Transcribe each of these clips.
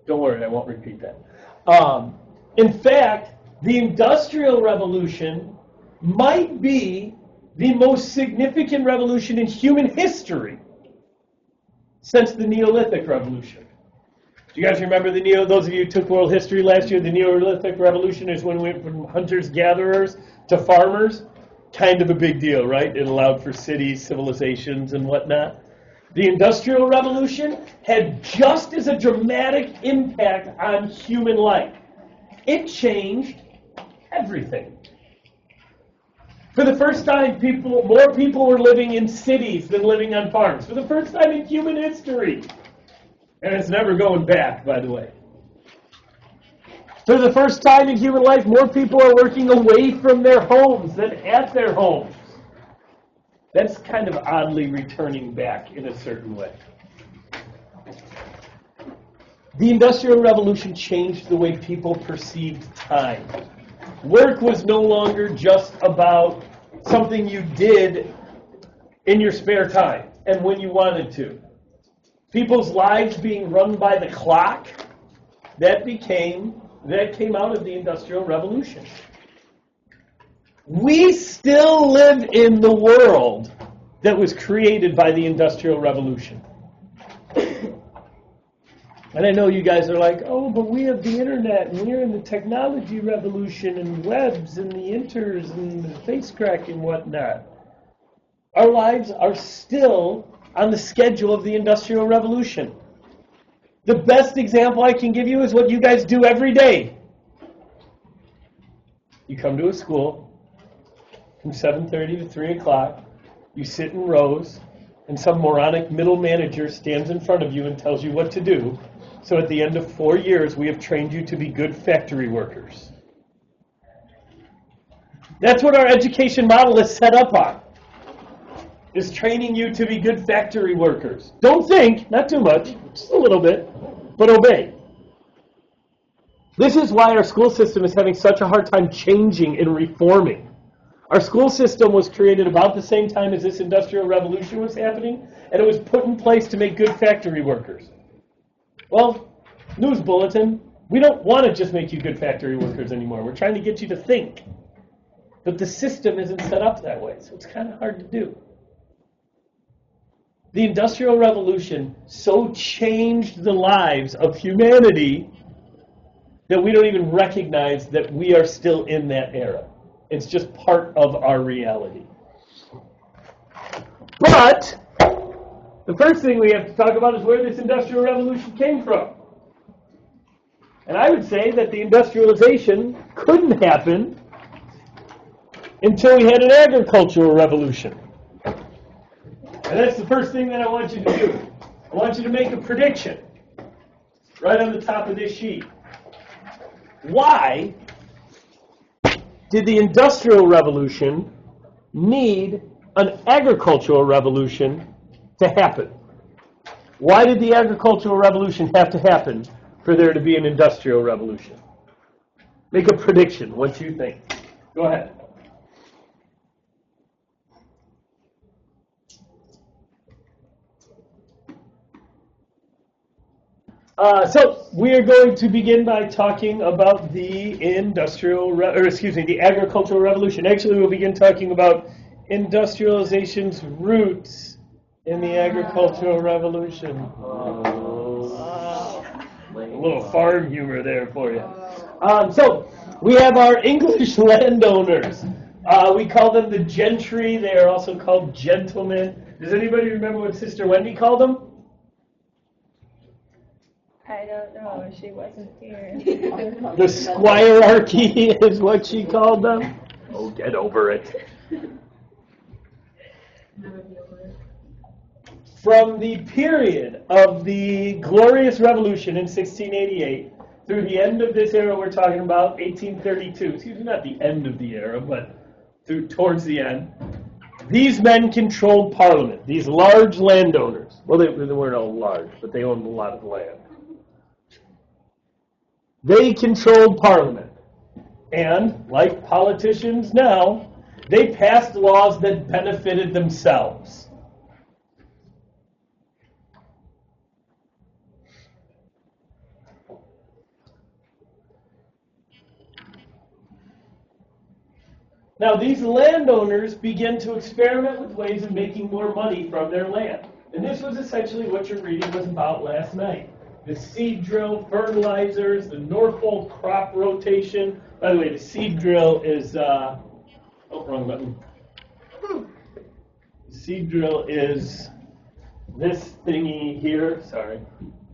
Don't worry, I won't repeat that. In fact, the Industrial Revolution might be the most significant revolution in human history since the Neolithic Revolution. Do you guys remember those of you who took world history last year, the Neolithic Revolution is when we went from hunter-gatherers to farmers? Kind of a big deal, right? It allowed for cities, civilizations, and whatnot. The Industrial Revolution had just as a dramatic impact on human life. It changed everything. For the first time, more people were living in cities than living on farms. For the first time in human history. And it's never going back, by the way. For the first time in human life, more people are working away from their homes than at their homes. That's kind of oddly returning back in a certain way. The Industrial Revolution changed the way people perceived time. Work was no longer just about something you did in your spare time and when you wanted to. People's lives being run by the clock, that came out of the Industrial Revolution. We still live in the world that was created by the Industrial Revolution. And I know you guys are like, oh, but we have the internet, and we're in the technology revolution, and webs, and the inters, and the face crack, and whatnot. Our lives are still on the schedule of the Industrial Revolution. The best example I can give you is what you guys do every day. You come to a school from 7:30 to 3 o'clock, you sit in rows, and some moronic middle manager stands in front of you and tells you what to do. So at the end of 4 years, we have trained you to be good factory workers. That's what our education model is set up on, is training you to be good factory workers. Don't think, not too much, just a little bit, but obey. This is why our school system is having such a hard time changing and reforming. Our school system was created about the same time as this Industrial Revolution was happening, and it was put in place to make good factory workers. Well, news bulletin, we don't want to just make you good factory workers anymore. We're trying to get you to think. But the system isn't set up that way, so it's kind of hard to do. The Industrial Revolution so changed the lives of humanity that we don't even recognize that we are still in that era. It's just part of our reality. But the first thing we have to talk about is where this Industrial Revolution came from. And I would say that the industrialization couldn't happen until we had an agricultural revolution. And that's the first thing that I want you to do. I want you to make a prediction right on the top of this sheet. Why did the Industrial Revolution need an agricultural revolution to happen? Why did the agricultural revolution have to happen for there to be an industrial revolution? Make a prediction. What do you think? Go ahead. So we are going to begin by talking about the the agricultural revolution. Actually, we'll begin talking about industrialization's roots in the agricultural revolution. A little farm humor there for you. So we have our English landowners. We call them the gentry. They are also called gentlemen. Does anybody remember what Sister Wendy called them? I don't know. She wasn't here. The squirearchy is what she called them. Oh, get over it. From the period of the Glorious Revolution in 1688 through the end of this era we're talking about, 1832, excuse me, not the end of the era, but towards the end, these men controlled Parliament, these large landowners. Well, they weren't all large, but they owned a lot of land. They controlled Parliament. And, like politicians now, they passed laws that benefited themselves. Now, these landowners begin to experiment with ways of making more money from their land. And this was essentially what your reading was about last night. The seed drill, fertilizers, the Norfolk crop rotation. By the way, the seed drill is, wrong button. The seed drill is this thingy here. Sorry,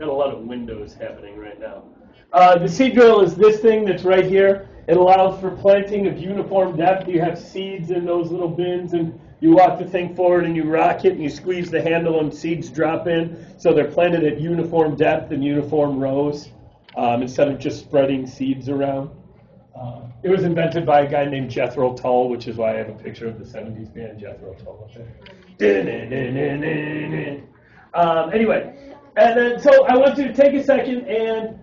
got a lot of windows happening right now. The seed drill is this thing that's right here. It allows for planting of uniform depth. You have seeds in those little bins, and you walk the thing forward and you rock it and you squeeze the handle and seeds drop in. So they're planted at uniform depth and uniform rows instead of just spreading seeds around. It was invented by a guy named Jethro Tull, which is why I have a picture of the 70s band Jethro Tull up there. Anyway, and then so I want you to take a second and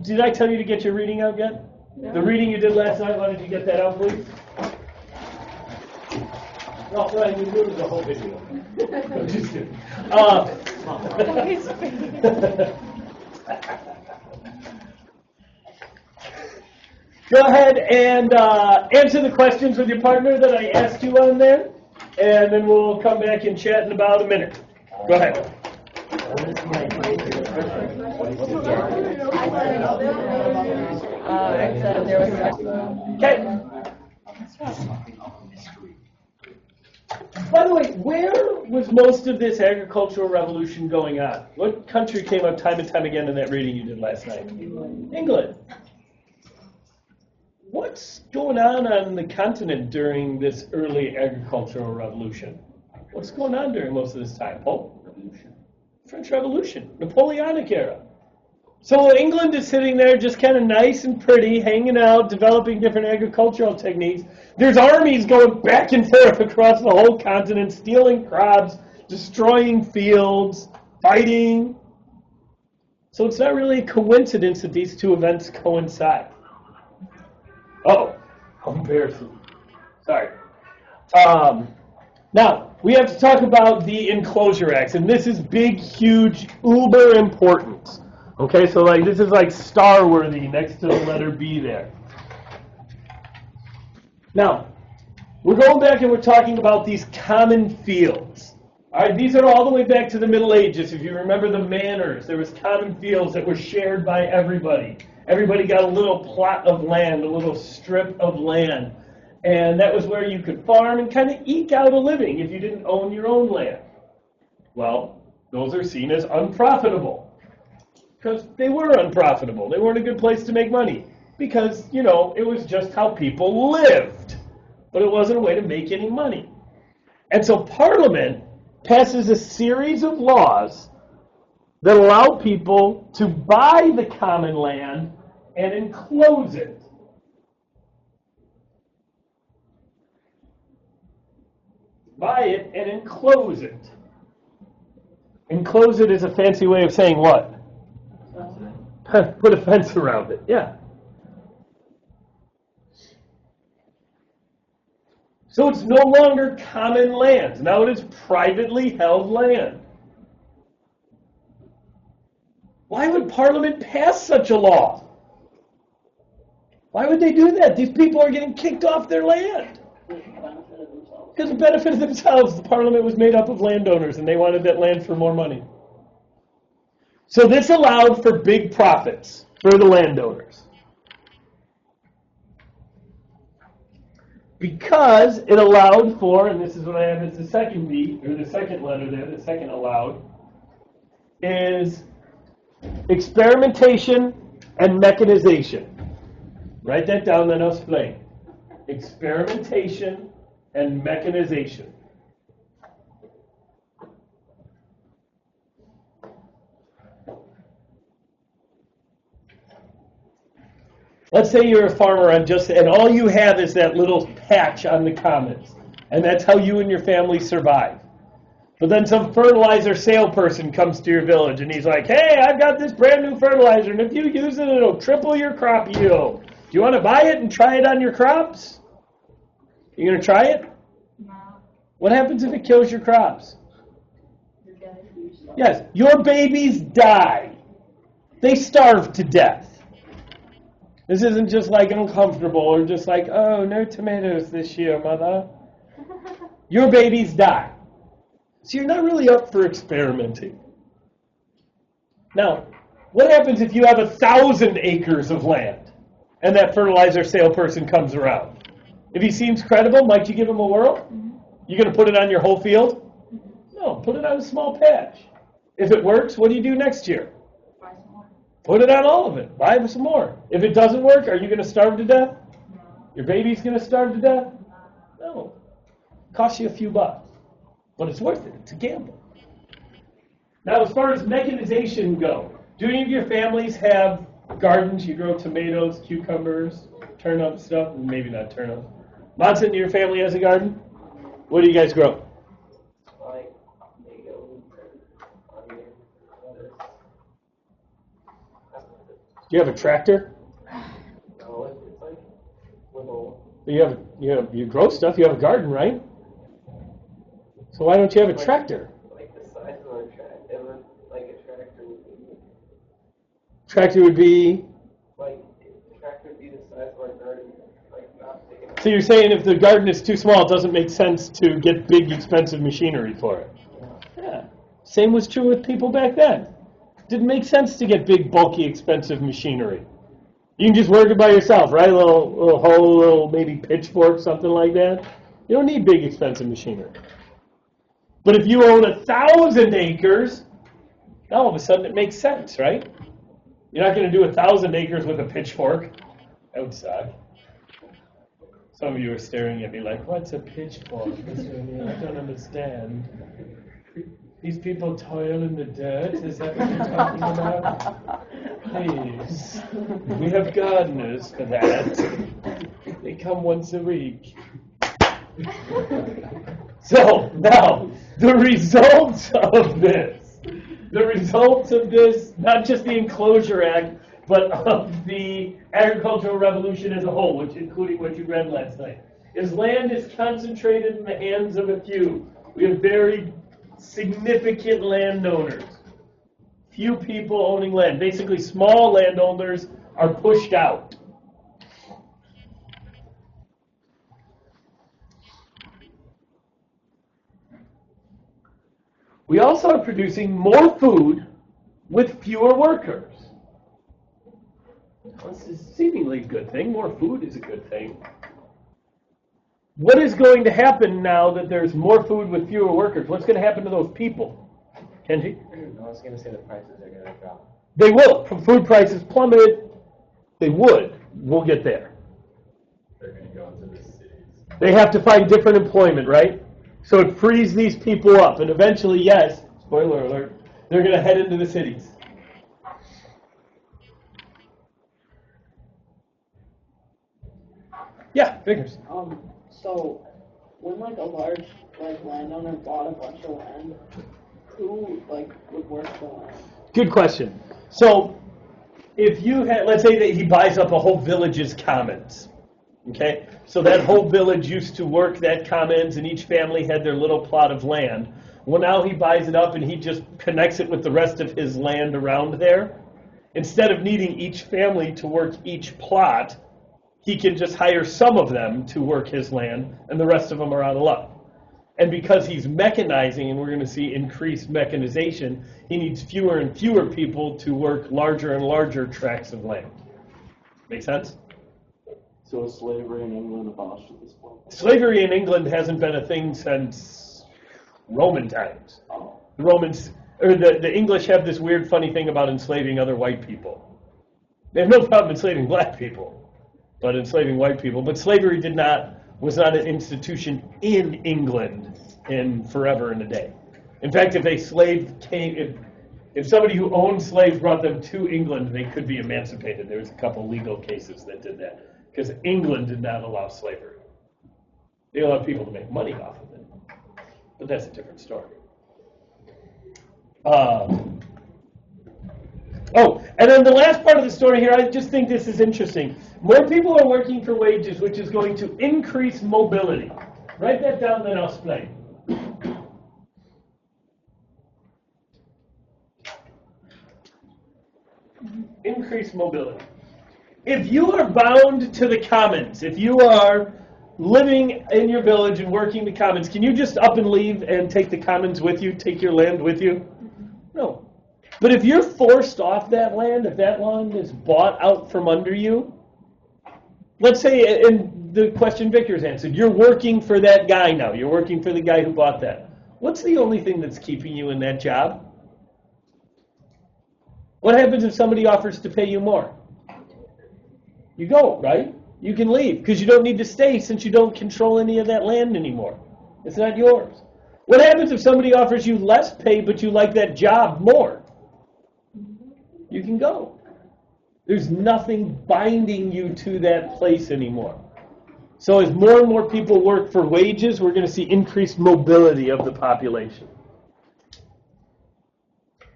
did I tell you to get your reading out yet? No. The reading you did last night, why don't you get that out, please? No, Ryan, you ruined the whole video. I'm just kidding. Go ahead and answer the questions with your partner that I asked you on there, and then we'll come back and chat in about a minute. Go ahead. Okay. By the way, where was most of this agricultural revolution going on? What country came up time and time again in that reading you did last night? England. What's going on the continent during this early agricultural revolution? What's going on during most of this time? French Revolution, Napoleonic era. So England is sitting there just kind of nice and pretty, hanging out, developing different agricultural techniques. There's armies going back and forth across the whole continent, stealing crops, destroying fields, fighting. So it's not really a coincidence that these two events coincide. Oh, how embarrassing. Sorry. Now, we have to talk about the Enclosure Acts, and this is big, huge, uber important. Okay, so this is like star-worthy next to the letter B there. Now, we're going back and we're talking about these common fields. All right, these are all the way back to the Middle Ages. If you remember the manors, there was common fields that were shared by everybody. Everybody got a little plot of land, a little strip of land. And that was where you could farm and kind of eke out a living if you didn't own your own land. Well, those are seen as unprofitable. Because they were unprofitable. They weren't a good place to make money. Because, it was just how people lived. But it wasn't a way to make any money. And so Parliament passes a series of laws that allow people to buy the common land and enclose it. Buy it and enclose it. Enclose it is a fancy way of saying what? Put a fence around it, yeah. So it's no longer common land. Now it is privately held land. Why would Parliament pass such a law? Why would they do that? These people are getting kicked off their land. Because the benefit of themselves, the Parliament was made up of landowners, and they wanted that land for more money. So this allowed for big profits for the landowners. Because it allowed for, and this is what I have as the second B, or the second letter there, the second allowed, is experimentation and mechanization. Write that down, then I'll explain. Experimentation and mechanization. Let's say you're a farmer and all you have is that little patch on the commons, and that's how you and your family survive. But then some fertilizer salesperson comes to your village, and he's like, hey, I've got this brand new fertilizer, and if you use it, it'll triple your crop yield. Do you want to buy it and try it on your crops? You going to try it? No. What happens if it kills your crops? Yes, your babies die. They starve to death. This isn't just like uncomfortable or just like, oh, no tomatoes this year, mother. Your babies die. So you're not really up for experimenting. Now, what happens if you have 1,000 acres of land and that fertilizer salesperson comes around? If he seems credible, might you give him a whirl? You going to put it on your whole field? No, put it on a small patch. If it works, what do you do next year? Buy some more. Put it on all of it. Buy some more. If it doesn't work, are you going to starve to death? Your baby's going to starve to death? No. Costs you a few bucks. But it's worth it. It's a gamble. Now, as far as mechanization go, do any of your families have gardens? You grow tomatoes, cucumbers, turnip stuff? Maybe not turnips. Monson, your family has a garden? What do you guys grow? Like tomatoes, onions, lettuce. Do you have a tractor? No, it's like little. You grow stuff. You have a garden, right? So why don't you have a tractor? Like the size of our tractor, like a tractor would be. Tractor would be. Like the tractor would be the size of our garden, like not big enough. So you're saying if the garden is too small, it doesn't make sense to get big, expensive machinery for it. Yeah. Same was true with people back then. Didn't make sense to get big, bulky, expensive machinery. You can just work it by yourself, right? A little hoe, little maybe pitchfork, something like that. You don't need big, expensive machinery. But if you own 1,000 acres, now all of a sudden it makes sense, right? You're not going to do 1,000 acres with a pitchfork. That would suck. Some of you are staring at me like, what's a pitchfork? I don't understand. These people toil in the dirt? Is that what you're talking about? Please. We have gardeners for that. They come once a week. So, now, the results of this, not just the Enclosure Act, but of the agricultural revolution as a whole, which including what you read last night, is land is concentrated in the hands of a few. We have very significant landowners. Few people owning land. Basically, small landowners are pushed out. We also are producing more food with fewer workers. This is seemingly a good thing. More food is a good thing. What is going to happen now that there's more food with fewer workers? What's going to happen to those people? Kenji? I was going to say the prices are going to drop. They will. Food prices plummeted. They would. We'll get there. They're going to go into the cities. They have to find different employment, right? So it frees these people up. And eventually, yes, spoiler alert, they're going to head into the cities. Yeah, figures. So when like a large landowner bought a bunch of land, who would work the land? Good question. So if you had, let's say that he buys up a whole village's commons. Okay? So that whole village used to work that commons and each family had their little plot of land. Well, now he buys it up and he just connects it with the rest of his land around there. Instead of needing each family to work each plot, he can just hire some of them to work his land, and the rest of them are out of luck. And because he's mechanizing, and we're going to see increased mechanization, he needs fewer and fewer people to work larger and larger tracts of land. Make sense? So is slavery in England abolished at this point? Slavery in England hasn't been a thing since Roman times. The Romans, or the English have this weird, funny thing about enslaving other white people. They have no problem enslaving black people, but enslaving white people. But slavery was not an institution in England in forever and a day. In fact, if a slave came, if somebody who owned slaves brought them to England, they could be emancipated. There was a couple legal cases that did that, because England did not allow slavery. They allowed people to make money off of it, but that's a different story. And then the last part of the story here, I just think this is interesting. More people are working for wages, which is going to increase mobility. Write that down, then I'll explain. Increase mobility. if you are bound to the commons, if you are living in your village and working the commons, can you just up and leave and take the commons with you, take your land with you? No. But if you're forced off that land, if that land is bought out from under you, let's say in the question Victor's answered, you're working for that guy now. You're working for the guy who bought that. What's the only thing that's keeping you in that job? What happens if somebody offers to pay you more? You go, right? You can leave because you don't need to stay since you don't control any of that land anymore. It's not yours. What happens if somebody offers you less pay but you like that job more? You can go. There's nothing binding you to that place anymore. So as more and more people work for wages, we're going to see increased mobility of the population.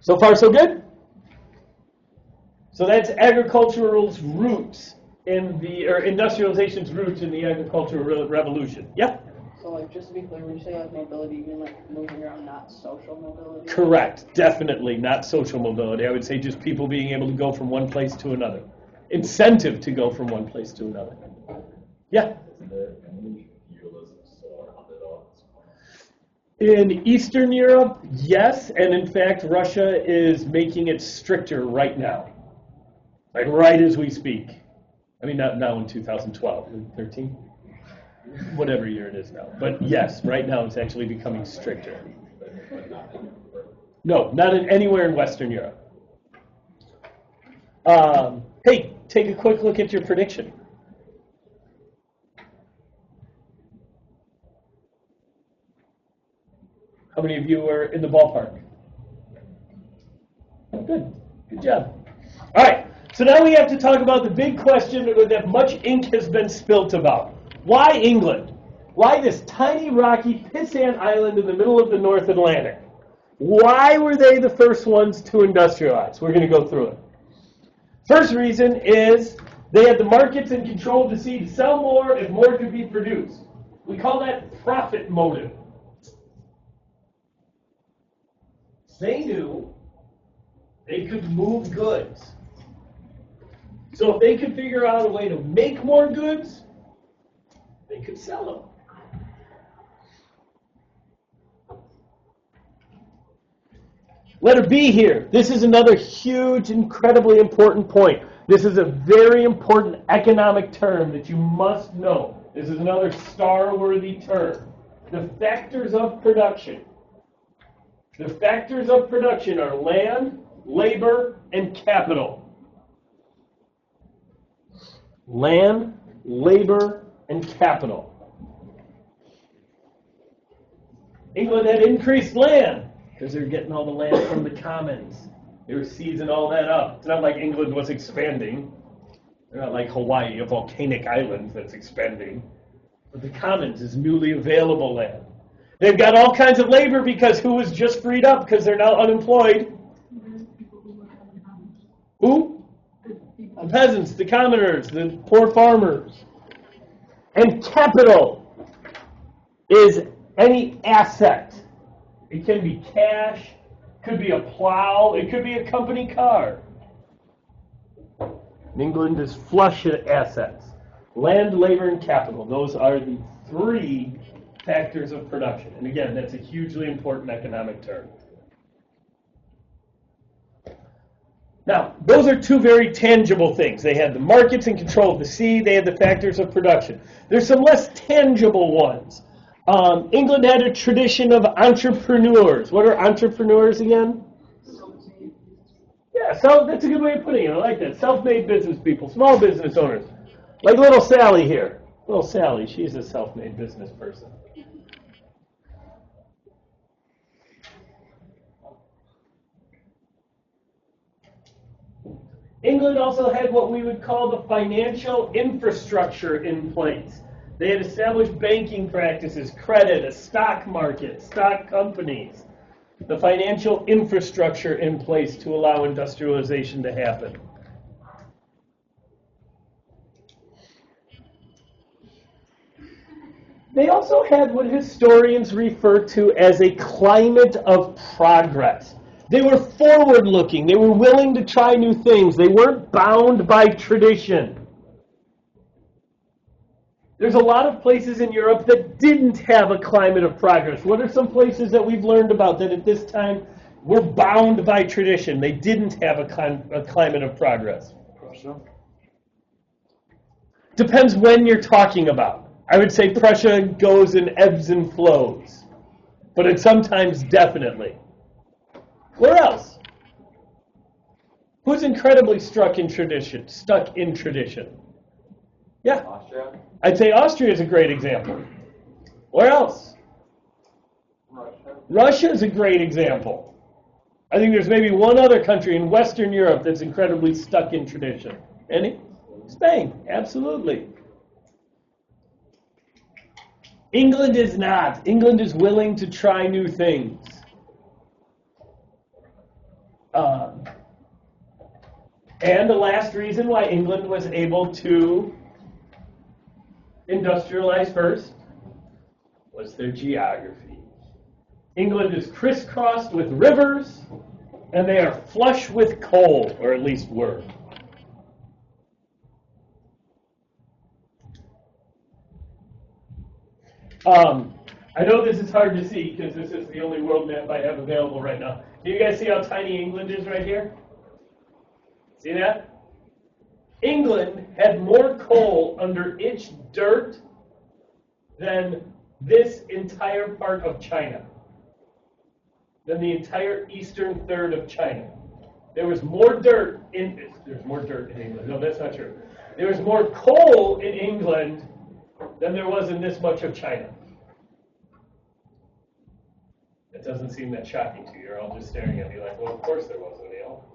So far, so good? So that's agricultural's roots in the, or industrialization's roots in the agricultural revolution. Yeah? So, like, just to be clear, when you say, like, mobility, you mean, like, moving around, not social mobility? Correct. Definitely not social mobility. I would say just people being able to go from one place to another. Incentive to go from one place to another. Yeah? In Eastern Europe, yes, and in fact, Russia is making it stricter right now. Like right as we speak. I mean, not now in 2012, 13, whatever year it is now. But yes, right now it's actually becoming stricter. No, not anywhere in Western Europe. Hey, take a quick look at your prediction. How many of you were in the ballpark? Good. Good job. All right. So now we have to talk about the big question that much ink has been spilt about. Why England? Why this tiny, rocky, pissant island in the middle of the North Atlantic? Why were they the first ones to industrialize? We're going to go through it. First reason is they had the markets and control of the sea to sell more if more could be produced. We call that profit motive. They knew they could move goods. So if they could figure out a way to make more goods, they could sell them. Letter B here. This is another huge, incredibly important point. This is a very important economic term that you must know. This is another star-worthy term. The factors of production. The factors of production are land, labor, and capital. Land, labor, and capital. England had increased land because they're getting all the land from the commons. They were seizing all that up. It's not like England was expanding. They're not like Hawaii, a volcanic island that's expanding. But the commons is newly available land. They've got all kinds of labor because who was just freed up because they're now unemployed? Who? The peasants, the commoners, the poor farmers. And capital is any asset. It can be cash, could be a plow, it could be a company car. England is flush of assets. Land, labor, and capital. Those are the three factors of production. And again, that's a hugely important economic term. Now, those are two very tangible things. They had the markets and control of the sea. They had the factors of production. There's some less tangible ones. England had a tradition of entrepreneurs. What are entrepreneurs again? Yeah, so that's a good way of putting it. I like that. Self-made business people, small business owners. Like little Sally here. Little Sally, she's a self-made business person. England also had what we would call the financial infrastructure in place. They had established banking practices, credit, a stock market, stock companies, the financial infrastructure in place to allow industrialization to happen. They also had what historians refer to as a climate of progress. They were forward-looking. They were willing to try new things. They weren't bound by tradition. There's a lot of places in Europe that didn't have a climate of progress. What are some places that we've learned about that at this time were bound by tradition? They didn't have a climate of progress. Prussia. Depends when you're talking about. I would say Prussia goes in ebbs and flows, but it's sometimes definitely. Where else? Who's incredibly stuck in tradition? Yeah. Austria. I'd say Austria is a great example. Where else? Russia. Russia is a great example. I think there's maybe one other country in Western Europe that's incredibly stuck in tradition. Any? Spain, absolutely. England is not. England is willing to try new things. And the last reason why England was able to industrialize first was their geography. England is crisscrossed with rivers, and they are flush with coal, or at least were. I know this is hard to see because this is the only world map I have available right now. Do you guys see how tiny England is right here? See that? England had more coal under its dirt than this entire part of China, than the entire eastern third of China. There was more dirt in there's more dirt in England. No, that's not true. There was more coal in England than there was in this much of China. It doesn't seem that shocking to you. You're all just staring at me like, well, of course there was, O'Neill.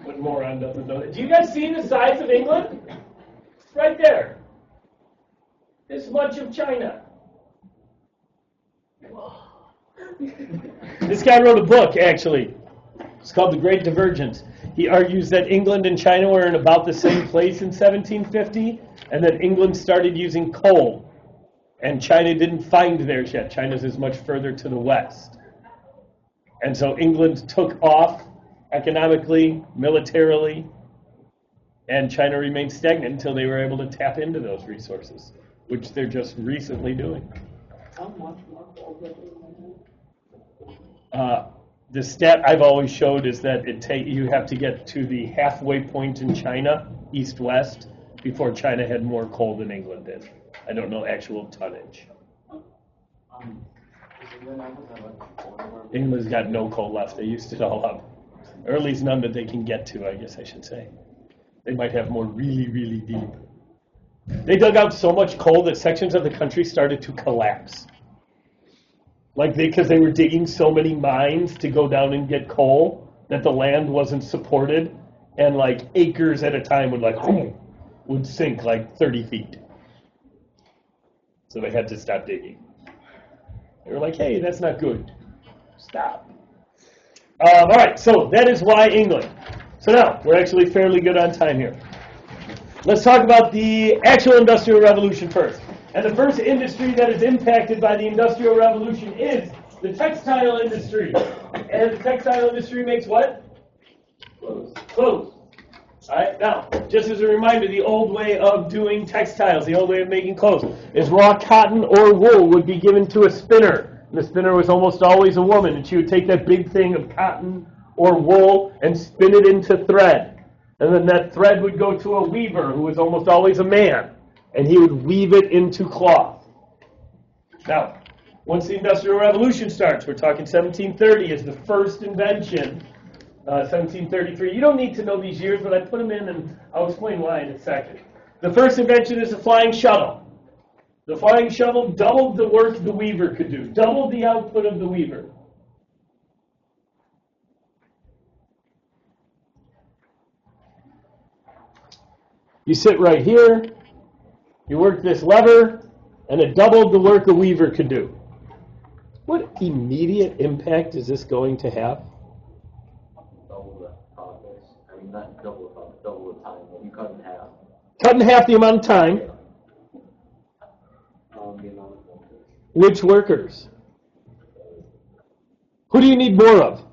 What moron doesn't know that? Do you guys see the size of England? Right there. This much of China. This guy wrote a book, actually. It's called The Great Divergence. He argues that England and China were in about the same place in 1750, and that England started using coal, and China didn't find theirs yet. China's is much further to the west. And so England took off economically, militarily, and China remained stagnant until they were able to tap into those resources, which they're just recently doing. How much more coal did The stat I've always showed is that you have to get to the halfway point in China, east-west, before China had more coal than England did. I don't know actual tonnage. England's got no coal left. They used it all up. Or at least none that they can get to, I guess I should say. They might have more really, really deep. They dug out so much coal that sections of the country started to collapse. Because they were digging so many mines to go down and get coal that the land wasn't supported, and acres at a time would sink 30 feet. So they had to stop digging. They were like, hey, that's not good. Stop. All right, so that is why England. So now, we're actually fairly good on time here. Let's talk about the actual Industrial Revolution first. And the first industry that is impacted by the Industrial Revolution is the textile industry. And the textile industry makes what? Clothes. All right, now, just as a reminder, the old way of doing textiles, the old way of making clothes, is raw cotton or wool would be given to a spinner. And the spinner was almost always a woman, and she would take that big thing of cotton or wool and spin it into thread. And then that thread would go to a weaver, who was almost always a man, and he would weave it into cloth. Now, once the Industrial Revolution starts, we're talking 1730 is the first invention. 1733. You don't need to know these years, but I put them in, and I'll explain why in a second. The first invention is the flying shuttle. The flying shuttle doubled the work the weaver could do, doubled the output of the weaver. You sit right here, you work this lever, and it doubled the work a weaver could do. What immediate impact is this going to have? Double the progress. I mean, not double the progress, double the time. You cut in half. Cut in half the amount of time. The amount of workers. Which workers? Who do you need more of?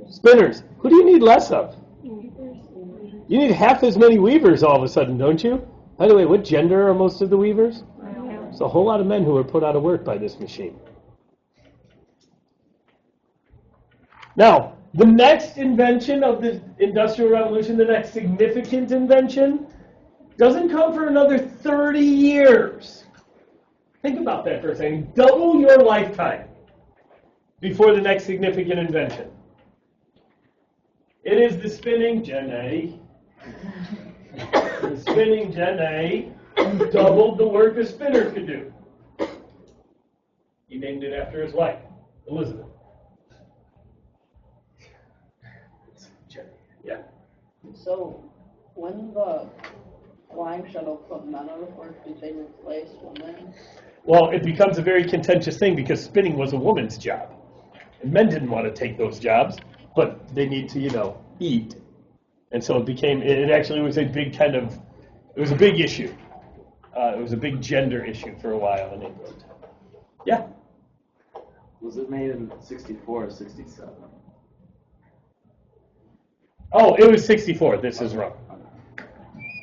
Spinners. Who do you need less of? You need half as many weavers all of a sudden, don't you? By the way, what gender are most of the weavers? Yeah. There's a whole lot of men who are put out of work by this machine. Now, the next invention of the Industrial Revolution, the next significant invention, doesn't come for another 30 years. Think about that for a second. Double your lifetime before the next significant invention. It is the spinning jenny. The spinning jenny doubled the work a spinner could do. He named it after his wife, Elizabeth. Yeah. So, when the flying shuttle put men out of work, did they replace women? Well, it becomes a very contentious thing because spinning was a woman's job. And men didn't want to take those jobs, but they need to, eat. And so it actually was a big it was a big issue. It was a big gender issue for a while in England. Yeah? Was it made in 64 or 67? Oh, it was 64. This is wrong.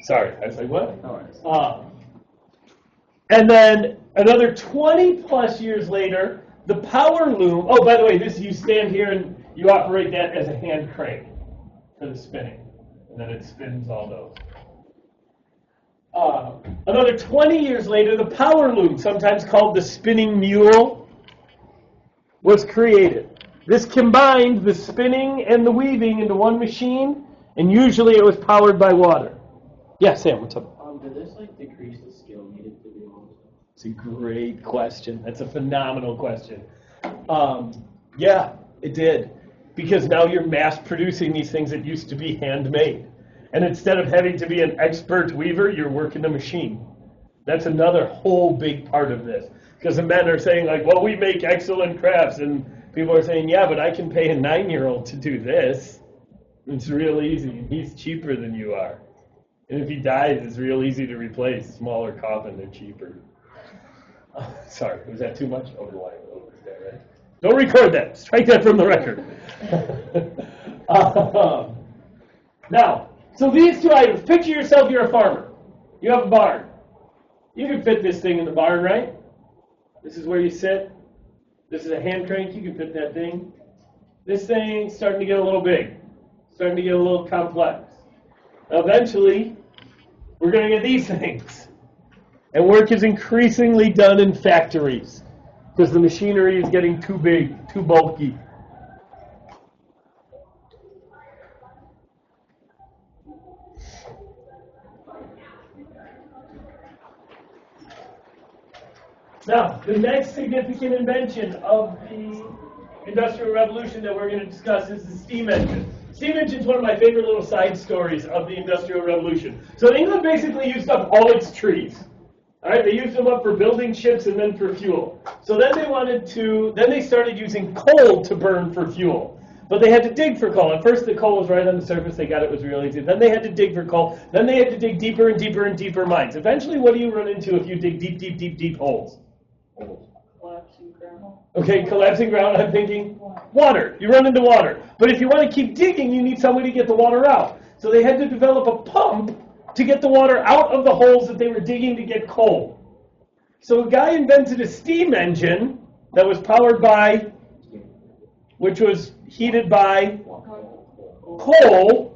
Sorry. I was like, what? No worries. And then another 20 plus years later, the power loom. Oh, by the way, you stand here and you operate that as a hand crank for the spinning. And then it spins all those. Another 20 years later, the power loom, sometimes called the spinning mule, was created. This combined the spinning and the weaving into one machine, and usually it was powered by water. Yeah, Sam, what's up? Did this decrease the skill needed to do all this? It's a great question. That's a phenomenal question. Yeah, it did. Because now you're mass producing these things that used to be handmade. And instead of having to be an expert weaver, you're working a machine. That's another whole big part of this. Because the men are saying, well, we make excellent crafts. And people are saying, yeah, but I can pay a 9-year-old to do this. It's real easy. He's cheaper than you are. And if he dies, it's real easy to replace. Smaller coffin, they're cheaper. Sorry, was that too much? Over that, right? Don't record that. Strike that from the record. Now, so these two items. Picture yourself, you're a farmer. You have a barn. You can fit this thing in the barn, right? This is where you sit. This is a hand crank. You can fit that thing. This thing's starting to get a little big. Starting to get a little complex. Eventually, we're going to get these things. And work is increasingly done in factories because the machinery is getting too big, too bulky. Now, the next significant invention of the Industrial Revolution that we're going to discuss is the steam engine. Steam engine is one of my favorite little side stories of the Industrial Revolution. So England basically used up all its trees. All right, they used them up for building ships and then for fuel. So then they started using coal to burn for fuel. But they had to dig for coal. At first the coal was right on the surface, they got it was real easy. Then they had to dig for coal. Then they had to dig deeper and deeper and deeper mines. Eventually, what do you run into if you dig deep, deep, deep, deep holes? Collapsing ground. Okay, collapsing ground, I'm thinking water. You run into water. But if you want to keep digging, you need somebody to get the water out. So they had to develop a pump to get the water out of the holes that they were digging to get coal. So a guy invented a steam engine that was powered by, which was heated by coal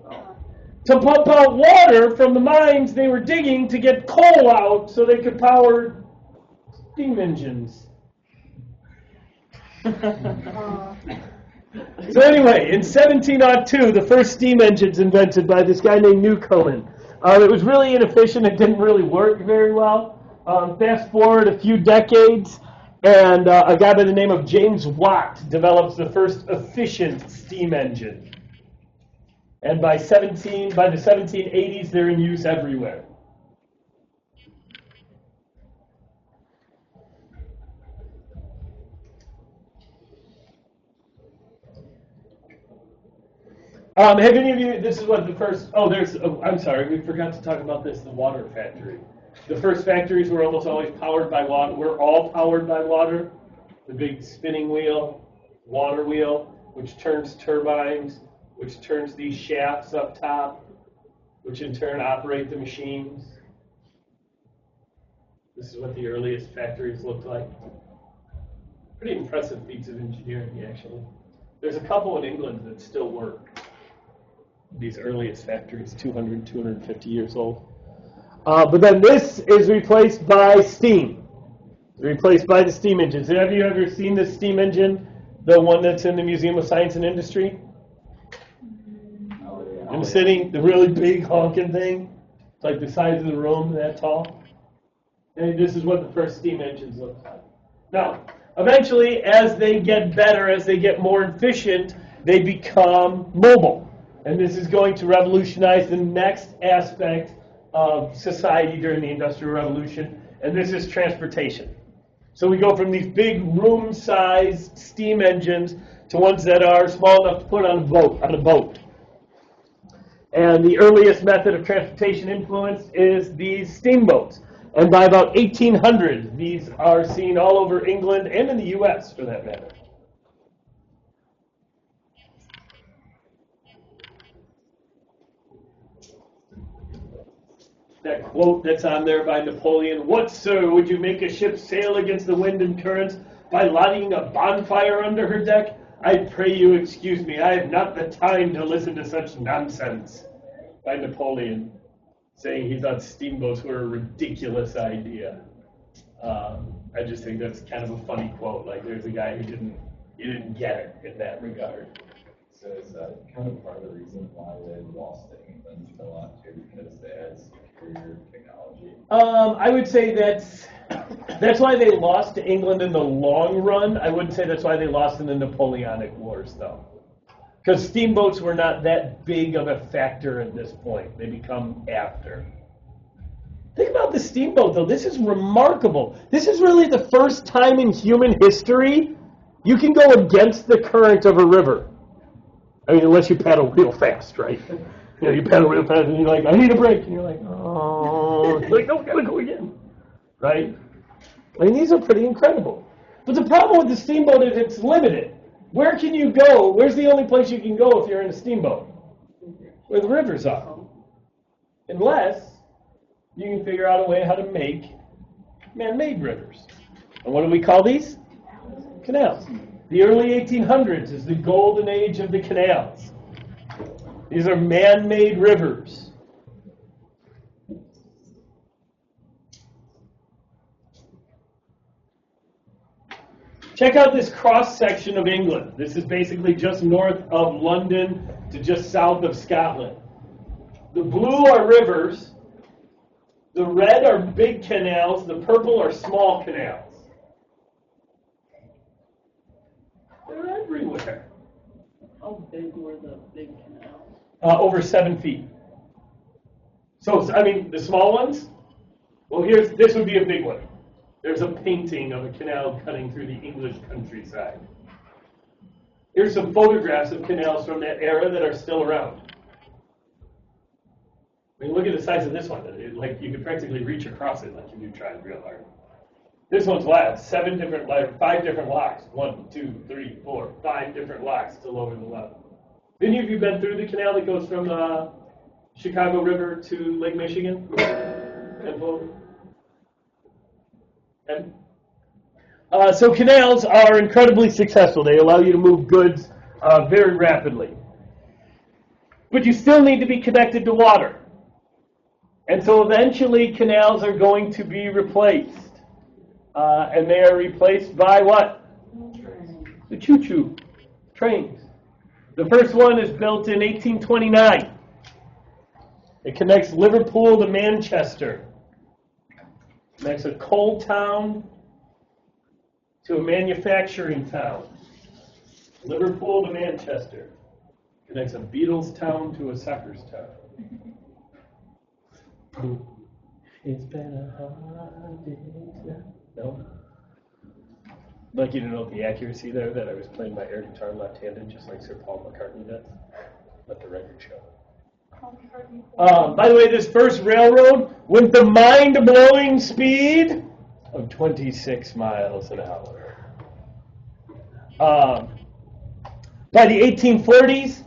to pump out water from the mines they were digging to get coal out so they could power steam engines. So anyway, in 1702, the first steam engine's invented by this guy named Newcomen. It was really inefficient. It didn't really work very well. Fast forward a few decades, and a guy by the name of James Watt develops the first efficient steam engine. And by the 1780s, they're in use everywhere. Have any of you, this is what the first, I'm sorry, we forgot to talk about this, the water factory. The first factories were almost always powered by water. We're all powered by water. The big spinning wheel, water wheel, which turns turbines, which turns these shafts up top, which in turn operate the machines. This is what the earliest factories looked like. Pretty impressive feats of engineering, actually. There's a couple in England that still work. These earliest factories, 200, 250 years old. But then this is replaced by steam. Replaced by the steam engines. Have you ever seen this steam engine? The one that's in the Museum of Science and Industry? In the city? The really big honking thing? It's like the size of the room, that tall. And this is what the first steam engines look like. Now, eventually, as they get better, as they get more efficient, they become mobile. And this is going to revolutionize the next aspect of society during the Industrial Revolution, and this is transportation. So we go from these big room-sized steam engines to ones that are small enough to put on a boat. And the earliest method of transportation influence is these steamboats. And by about 1800, these are seen all over England and in the U.S., for that matter. That quote that's on there by Napoleon, "What, sir, would you make a ship sail against the wind and currents by lighting a bonfire under her deck? I pray you excuse me, I have not the time to listen to such nonsense." By Napoleon, saying he thought steamboats were a ridiculous idea. I just think that's kind of a funny quote. Like, there's a guy who didn't get it in that regard. So is that kind of part of the reason why they lost to England a lot too, because they had superior technology? I would say that's why they lost to England in the long run. I wouldn't say that's why they lost in the Napoleonic Wars, though. Because steamboats were not that big of a factor at this point. They become after. Think about the steamboat, though. This is remarkable. This is really the first time in human history you can go against the current of a river. I mean, unless you paddle real fast, right? You paddle real fast and you're like, I need a break. And you're like, oh, like, no, gotta go again. Right? I mean, these are pretty incredible. But the problem with the steamboat is it's limited. Where can you go? Where's the only place you can go if you're in a steamboat? Where the rivers are. Unless you can figure out a way how to make man-made rivers. And what do we call these? Canals. The early 1800s is the golden age of the canals. These are man-made rivers. Check out this cross-section of England. This is basically just north of London to just south of Scotland. The blue are rivers. The red are big canals. The purple are small canals. They're everywhere. How big were the big canals? Over 7 feet. So, I mean, the small ones? Well, this would be a big one. There's a painting of a canal cutting through the English countryside. Here's some photographs of canals from that era that are still around. I mean, look at the size of this one. Like, you could practically reach across it like if you tried real hard. This one's wild. 5 different locks. 1, 2, 3, 4, 5 different locks still over the level. Any of you been through the canal that goes from the Chicago River to Lake Michigan? So canals are incredibly successful. They allow you to move goods very rapidly. But you still need to be connected to water. And so eventually canals are going to be replaced. And they are replaced by what? The choo-choo trains. The first one is built in 1829. It connects Liverpool to Manchester. It connects a coal town to a manufacturing town. Liverpool to Manchester. Connects a Beatles town to a Suckers town. It's been a hard day. No? I'd like you to note the accuracy there that I was playing my air guitar left-handed, just like Sir Paul McCartney does. Let the record show. By the way, this first railroad went the mind-blowing speed of 26 miles an hour. By the 1840s,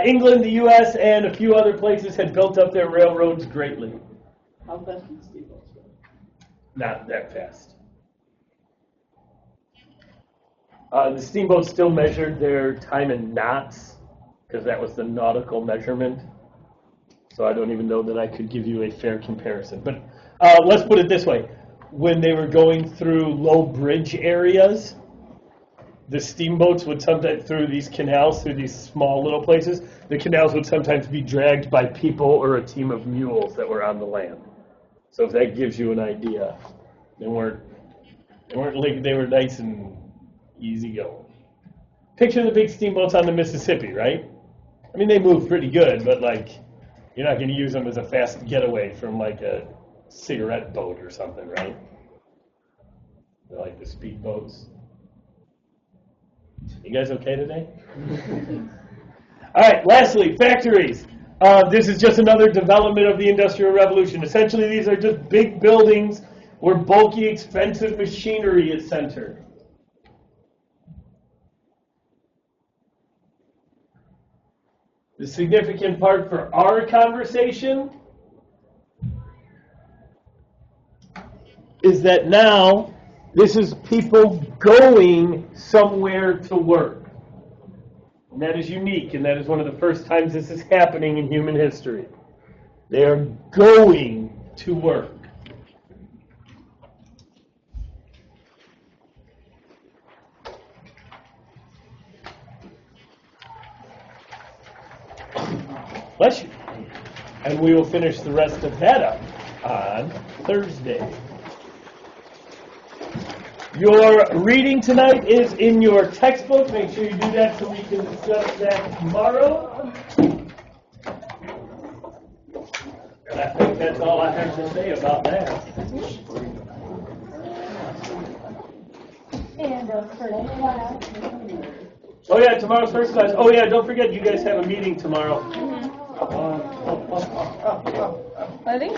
England, the U.S., and a few other places had built up their railroads greatly. How fast did steamboats go? not that fast. The steamboats still measured their time in knots, because that was the nautical measurement. So I don't even know that I could give you a fair comparison. But let's put it this way. When they were going through low bridge areas, the steamboats would sometimes, through these canals, through these small little places, the canals would sometimes be dragged by people or a team of mules that were on the land. So if that gives you an idea, they weren't like, they were nice and easy going. Picture the big steamboats on the Mississippi, right? I mean, they move pretty good, but like, you're not going to use them as a fast getaway from like a cigarette boat or something, right? They're like the speedboats. You guys okay today? All right, lastly, factories. This is just another development of the Industrial Revolution. Essentially, these are just big buildings where bulky, expensive machinery is centered. The significant part for our conversation is that now this is people going somewhere to work. And that is unique, and that is one of the first times this is happening in human history. They are going to work. Bless you. And we will finish the rest of that up on Thursday. Your reading tonight is in your textbook. Make sure you do that so we can discuss that tomorrow. And I think that's all I have to say about that. And first class. Oh yeah, tomorrow's first class. Oh yeah, don't forget you guys have a meeting tomorrow. I think